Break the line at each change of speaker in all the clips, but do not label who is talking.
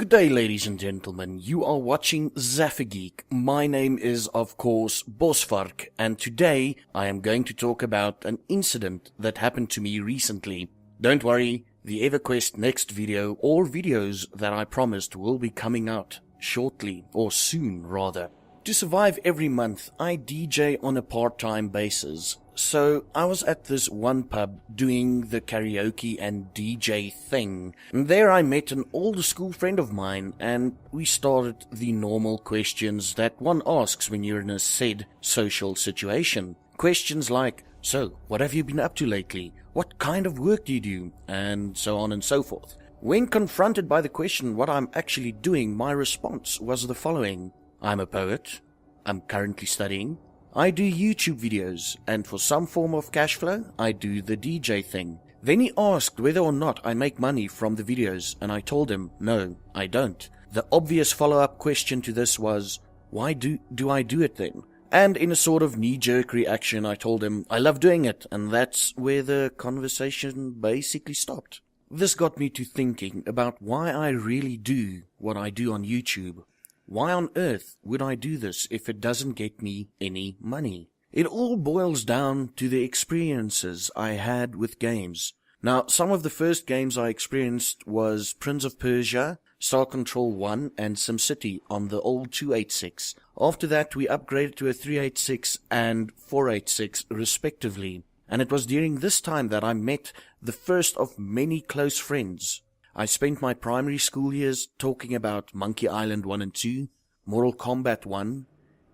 Good day, ladies and gentlemen. You are watching Zaffageek. My name is, of course, BosVark, and today I am going to talk about an incident that happened to me recently. Don't worry, the EverQuest next video, or videos that I promised, will be coming out shortly, or soon rather. To survive every month, I DJ on a part-time basis. So I was at this one pub doing the karaoke and DJ thing. And there I met an old school friend of mine, and we started the normal questions that one asks when you're in a said social situation. Questions like, so, what have you been up to lately? What kind of work do you do? And so on and so forth. When confronted by the question what I'm actually doing, my response was the following. I'm a poet. I'm currently studying. I do YouTube videos, and for some form of cash flow, I do the DJ thing. Then he asked whether or not I make money from the videos, and I told him, no, I don't. The obvious follow-up question to this was, why do I do it then? And in a sort of knee-jerk reaction, I told him, I love doing it, and that's where the conversation basically stopped. This got me to thinking about why I really do what I do on YouTube. Why on earth would I do this if it doesn't get me any money? It all boils down to the experiences I had with games. Now, some of the first games I experienced was Prince of Persia, Star Control 1 and SimCity on the old 286. After that, we upgraded to a 386 and 486 respectively. And it was during this time that I met the first of many close friends. I spent my primary school years talking about Monkey Island 1 and 2, Mortal Kombat 1,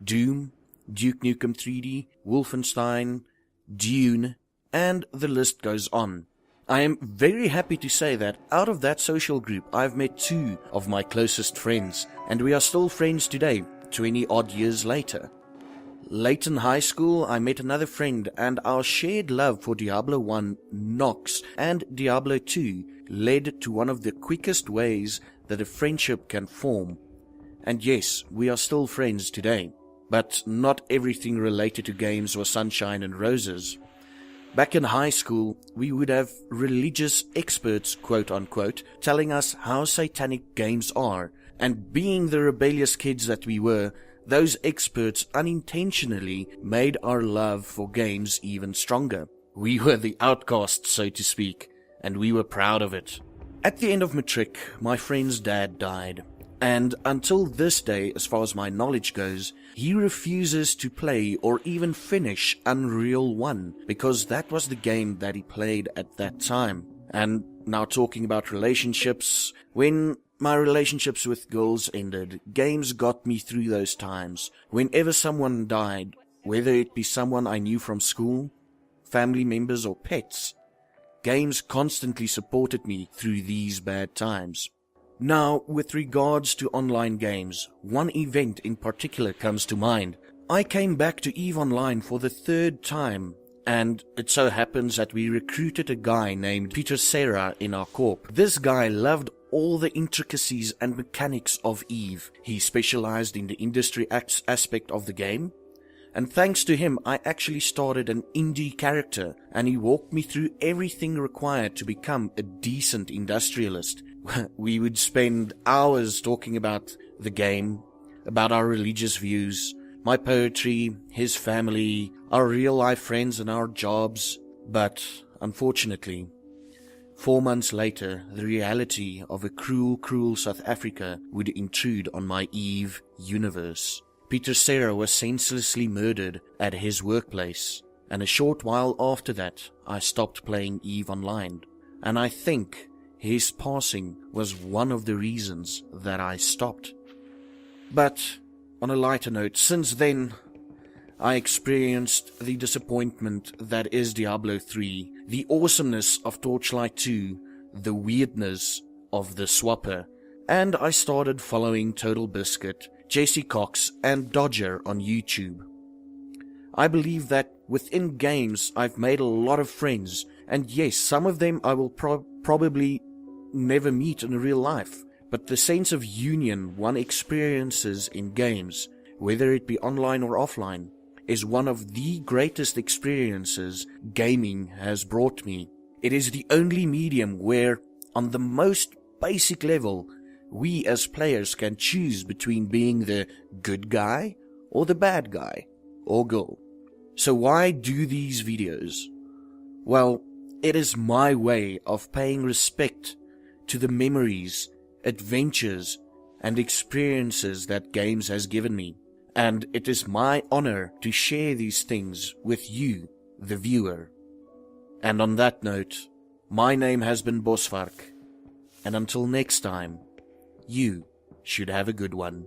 Doom, Duke Nukem 3D, Wolfenstein, Dune, and the list goes on. I am very happy to say that out of that social group I've met two of my closest friends, and we are still friends today, 20 odd years later. Late in high school, I met another friend, and our shared love for Diablo 1, Nox, and Diablo 2 led to one of the quickest ways that a friendship can form. And yes, we are still friends today. But not everything related to games was sunshine and roses. Back in high school, we would have religious experts, quote-unquote, telling us how satanic games are, and being the rebellious kids that we were, those experts unintentionally made our love for games even stronger. We were the outcasts, so to speak, and we were proud of it. At the end of matric, my friend's dad died, and until this day, as far as my knowledge goes, he refuses to play or even finish Unreal 1, because that was the game that he played at that time. And now talking about relationships, when my relationships with girls ended, games got me through those times. Whenever someone died, whether it be someone I knew from school, family members or pets, games constantly supported me through these bad times. Now, with regards to online games, one event in particular comes to mind. I came back to EVE Online for the third time, and it so happens that we recruited a guy named Peter Serra in our corp. This guy loved all the intricacies and mechanics of EVE. He specialized in the industry aspect of the game. And thanks to him, I actually started an indie character, and he walked me through everything required to become a decent industrialist. We would spend hours talking about the game, about our religious views, my poetry, his family, our real-life friends and our jobs. But, unfortunately, 4 months later, the reality of a cruel, cruel South Africa would intrude on my EVE universe. Peter Serra was senselessly murdered at his workplace, and a short while after that, I stopped playing EVE Online. And I think his passing was one of the reasons that I stopped. But, on a lighter note, since then, I experienced the disappointment that is Diablo 3, the awesomeness of Torchlight 2, the weirdness of the Swapper, and I started following Total Biscuit, Jesse Cox, and Dodger on YouTube. I believe that within games I've made a lot of friends, and yes, some of them I will probably never meet in real life, but the sense of union one experiences in games, whether it be online or offline, is one of the greatest experiences gaming has brought me. It is the only medium where, on the most basic level, we as players can choose between being the good guy or the bad guy or girl. So why do these videos? Well, it is my way of paying respect to the memories, adventures, and experiences that games has given me. And it is my honor to share these things with you, the viewer. And on that note, my name has been BosVark, and until next time, you should have a good one.